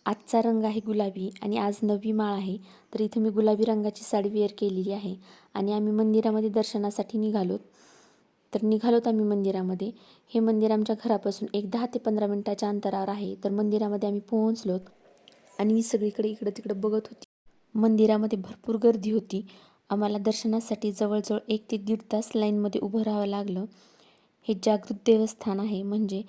आजचा रंग आहे गुलाबी आणि आज 9वी माळ आहे. तर इथे मी गुलाबी रंगाची साडी वेअर केलेली आहे आणि आम्ही मंदिरामध्ये दर्शनासाठी निघालोत. तर निघालोत आम्ही मंदिरामध्ये. हे मंदिर आमच्या घरापासून एक 10 ते 15 मिनिटाच्या अंतरावर आहे. तर मंदिरामध्ये आम्ही पोहोचलोत आणि मी सगळीकडे इकडं तिकडं बघत होती. मंदिरामध्ये भरपूर गर्दी होती. आम्हाला दर्शनासाठी जवळजवळ 1 ते 1.5 तास लाईनमध्ये उभं राहावं लागलं. हे जागृत देवस्थान आहे, म्हणजे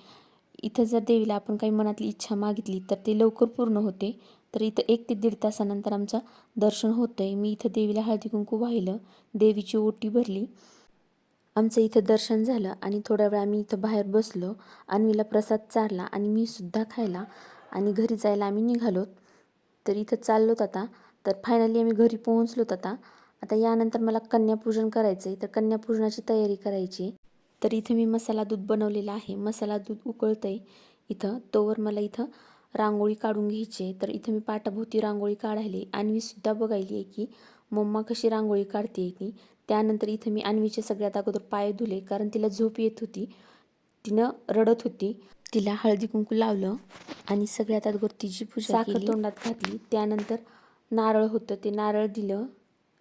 इथं जर देवीला आपण काही मनातली इच्छा मागितली तर ते लवकर पूर्ण होते. तर इथं 1 ते 1.5 तासानंतर आमचं दर्शन होतंय. मी इथं देवीला हळदी कुंकू वाहिलं, देवीची ओटी भरली. आमचं इथं दर्शन झालं आणि थोड्या वेळ आम्ही इथं बाहेर बसलो. अन्वीला प्रसाद चारला आणि मी सुद्धा खायला आणि घरी जायला आम्ही निघालोत. तर इथं चाललोत आता. तर फायनली आम्ही घरी पोहोचलोत आता. आता यानंतर मला कन्यापूजन करायचं आहे. तर कन्यापूजनाची तयारी करायची. तर इथं मी मसाला दूध बनवलेला आहे. मसाला दूध उकळतंय इथं. तोवर मला इथं रांगोळी काढून घ्यायची आहे. तर इथं मी पाटाभोवती रांगोळी काढायली. अन्वीसुद्धा बघायली आहे की मम्मा कशी रांगोळी काढते ती. त्यानंतर इथं मी अन्वीचे सगळ्यात अगोदर पाय धुले, कारण तिला झोप येत होती. तिनं रडत होती. तिला हळदी कुंकू लावलं आणि सगळ्यात अगोदर तिची पूजा केली. साखर तोंडात घातली. त्यानंतर नारळ होतं ते नारळ दिलं.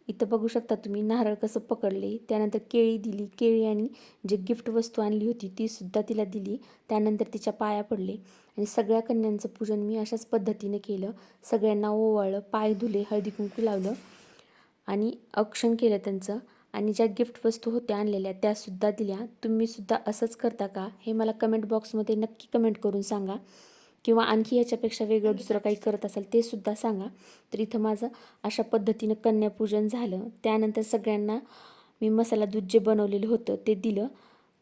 इथं बघू शकता तुम्ही नारळ कसं पकडले. त्यानंतर केळी दिली. केळी आणि जे गिफ्ट वस्तू आणली होती ती सुद्धा तिला दिली. त्यानंतर तिच्या पाया पडले आणि सगळ्या कन्यांचं पूजन मी अशाच पद्धतीने केलं. सगळ्यांना ओवाळलं, पाय धुले, हळदी कुंकू लावलं आणि औक्षण केलं त्यांचं. आणि ज्या गिफ्ट वस्तू होत्या आणलेल्या त्यासुद्धा दिल्या. तुम्हीसुद्धा असंच करता का हे मला कमेंट बॉक्समध्ये नक्की कमेंट करून सांगा, किंवा आणखी याच्यापेक्षा वेगळं दुसरं काही करत असाल ते सुद्धा सांगा. तर इथं माझं अशा पद्धतीनं कन्यापूजन झालं. त्यानंतर सगळ्यांना मी मसाला दूध जे बनवलेलं होतं ते दिलं.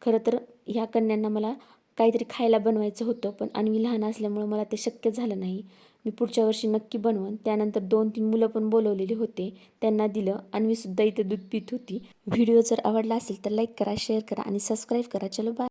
खरं तर ह्या कन्यांना मला काहीतरी खायला बनवायचं होतं, पण अन्वी लहान असल्यामुळं मला ते शक्य झालं नाही. मी पुढच्या वर्षी नक्की बनवन. त्यानंतर 2-3 मुलं पण बोलवलेली होते, त्यांना दिलं. अन्वीसुद्धा इथं दूध पित होती. व्हिडिओ जर आवडला असेल तर लाईक करा, शेअर करा आणि सबस्क्राईब करा. चलो बाय.